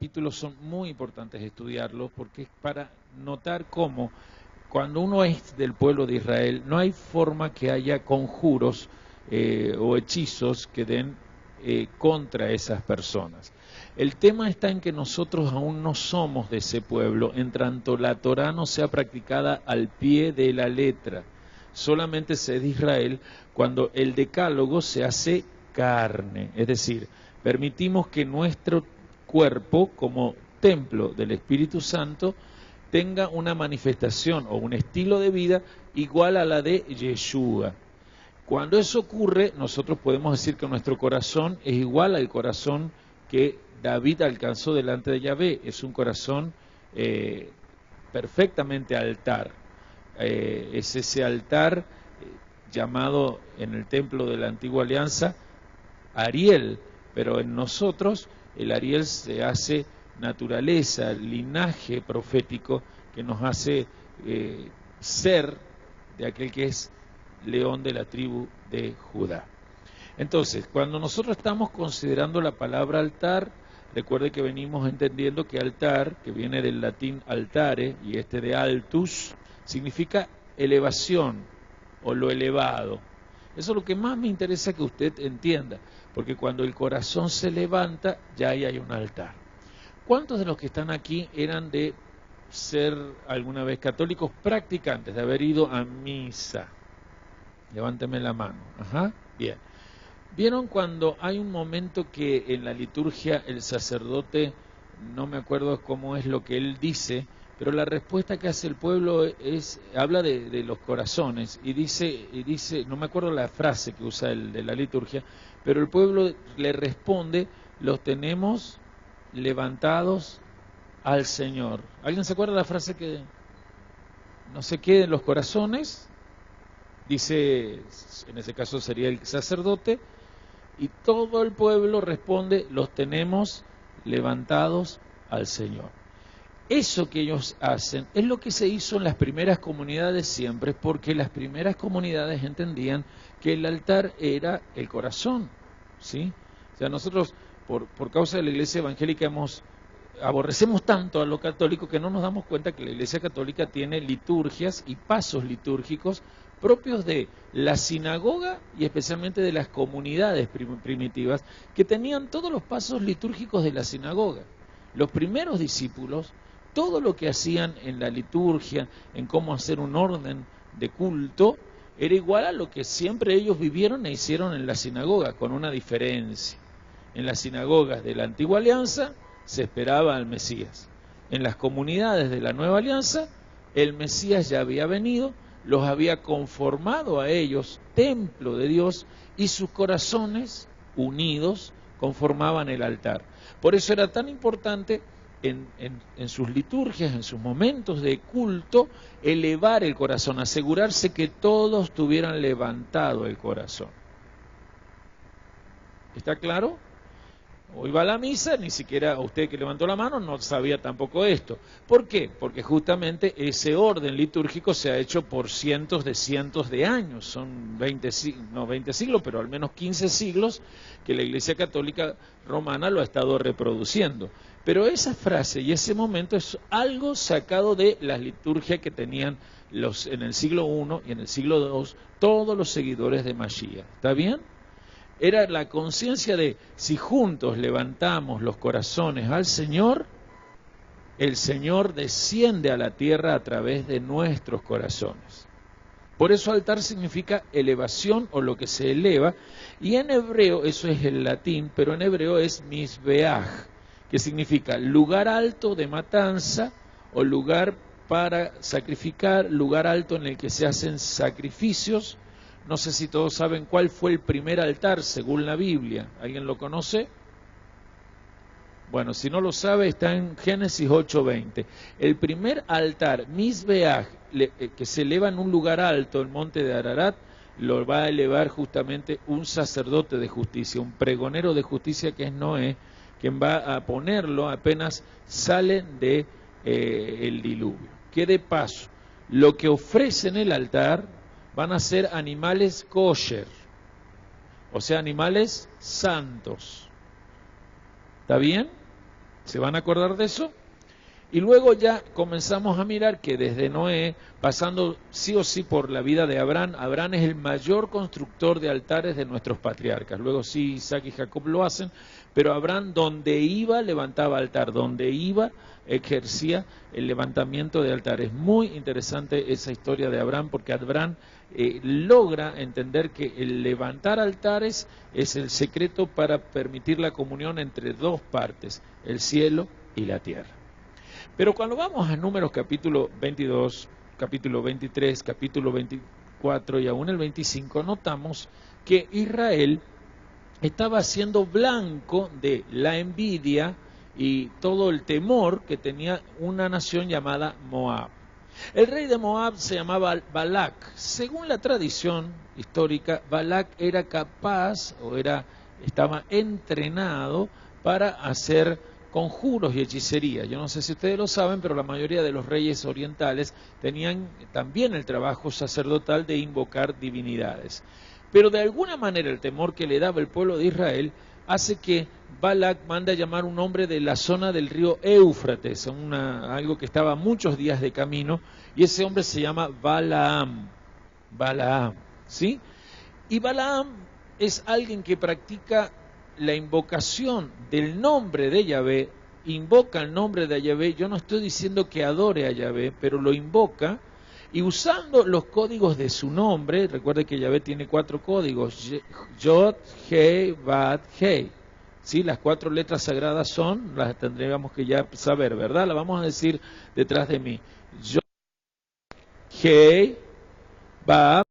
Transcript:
capítulos son muy importantes estudiarlos porque es para notar cómo cuando uno es del pueblo de Israel no hay forma que haya conjuros o hechizos que den contra esas personas. El tema está en que nosotros aún no somos de ese pueblo, en tanto la Torá no sea practicada al pie de la letra. Solamente se es de Israel cuando el decálogo se hace carne, es decir, permitimos que nuestro cuerpo como templo del Espíritu Santo tenga una manifestación o un estilo de vida igual a la de Yeshua. Cuando eso ocurre, nosotros podemos decir que nuestro corazón es igual al corazón que David alcanzó delante de Yahvé. Es un corazón perfectamente altar. Es ese altar llamado en el templo de la Antigua Alianza Ariel, pero en nosotros el Ariel se hace naturaleza, linaje profético que nos hace ser de aquel que es león de la tribu de Judá. Entonces, cuando nosotros estamos considerando la palabra altar, recuerde que venimos entendiendo que altar, que viene del latín altare, y de altus, significa elevación o lo elevado. Eso es lo que más me interesa que usted entienda, porque cuando el corazón se levanta, ya ahí hay un altar. ¿Cuántos de los que están aquí eran de ser alguna vez católicos practicantes, de haber ido a misa? Levánteme la mano. Ajá, bien. ¿Vieron cuando hay un momento que en la liturgia el sacerdote, no me acuerdo cómo es lo que él dice, pero la respuesta que hace el pueblo habla de los corazones y dice, no me acuerdo la frase que usa el de la liturgia, pero el pueblo le responde, los tenemos levantados al Señor. ¿Alguien se acuerda la frase que no sé qué en los corazones? Dice, en ese caso sería el sacerdote, y todo el pueblo responde, los tenemos levantados al Señor. Eso que ellos hacen es lo que se hizo en las primeras comunidades siempre, porque las primeras comunidades entendían que el altar era el corazón, ¿sí? O sea, nosotros, por causa de la Iglesia Evangélica, aborrecemos tanto a lo católico que no nos damos cuenta que la Iglesia Católica tiene liturgias y pasos litúrgicos propios de la sinagoga y especialmente de las comunidades primitivas que tenían todos los pasos litúrgicos de la sinagoga. Los primeros discípulos, todo lo que hacían en la liturgia, en cómo hacer un orden de culto, era igual a lo que siempre ellos vivieron e hicieron en la sinagoga, con una diferencia. En las sinagogas de la Antigua Alianza se esperaba al Mesías. En las comunidades de la Nueva Alianza, el Mesías ya había venido, los había conformado a ellos, templo de Dios, y sus corazones unidos conformaban el altar. Por eso era tan importante en sus liturgias, en sus momentos de culto, elevar el corazón, asegurarse que todos tuvieran levantado el corazón. ¿Está claro? Hoy va a la misa, ni siquiera usted que levantó la mano no sabía tampoco esto. ¿Por qué? Porque justamente ese orden litúrgico se ha hecho por cientos de años. Son 20 siglos, pero al menos 15 siglos que la Iglesia Católica Romana lo ha estado reproduciendo. Pero esa frase y ese momento es algo sacado de la liturgia que tenían en el siglo I y en el siglo II todos los seguidores de Mashiach. ¿Está bien? Era la conciencia de, si juntos levantamos los corazones al Señor, el Señor desciende a la tierra a través de nuestros corazones. Por eso altar significa elevación o lo que se eleva, y en hebreo, eso es el latín, pero en hebreo es mizbeach, que significa lugar alto de matanza o lugar para sacrificar, lugar alto en el que se hacen sacrificios. No sé si todos saben cuál fue el primer altar según la Biblia. ¿Alguien lo conoce? Bueno, si no lo sabe, está en Génesis 8:20. El primer altar, Mizbeach, que se eleva en un lugar alto, el monte de Ararat, lo va a elevar justamente un sacerdote de justicia, un pregonero de justicia que es Noé, quien va a ponerlo apenas salen de el diluvio. Que de paso, lo que ofrece en el altar van a ser animales kosher, o sea, animales santos. ¿Está bien? ¿Se van a acordar de eso? Y luego ya comenzamos a mirar que desde Noé, pasando sí o sí por la vida de Abraham, Abraham es el mayor constructor de altares de nuestros patriarcas. Luego sí, Isaac y Jacob lo hacen, pero Abraham donde iba levantaba altar, donde iba ejercía el levantamiento de altares. Muy interesante esa historia de Abraham, porque Abraham logra entender que el levantar altares es el secreto para permitir la comunión entre dos partes, el cielo y la tierra. Pero cuando vamos a Números capítulo 22, capítulo 23, capítulo 24 y aún el 25, notamos que Israel estaba siendo blanco de la envidia y todo el temor que tenía una nación llamada Moab. El rey de Moab se llamaba Balac. Según la tradición histórica, Balac era capaz estaba entrenado para hacer conjuros y hechicería. Yo no sé si ustedes lo saben, pero la mayoría de los reyes orientales tenían también el trabajo sacerdotal de invocar divinidades. Pero de alguna manera el temor que le daba el pueblo de Israel hace que Balac manda a llamar un hombre de la zona del río Éufrates, algo que estaba a muchos días de camino, y ese hombre se llama Balaam. Balaam, ¿sí? Y Balaam es alguien que practica la invocación del nombre de Yahvé, invoca el nombre de Yahvé. Yo no estoy diciendo que adore a Yahvé, pero lo invoca, y usando los códigos de su nombre. Recuerde que Yahvé tiene 4 códigos, Yod, Hei, Bad, Hei. ¿Sí? Las 4 letras sagradas las tendríamos que ya saber, ¿verdad? La vamos a decir detrás de mí. Yod, Hei, Bad,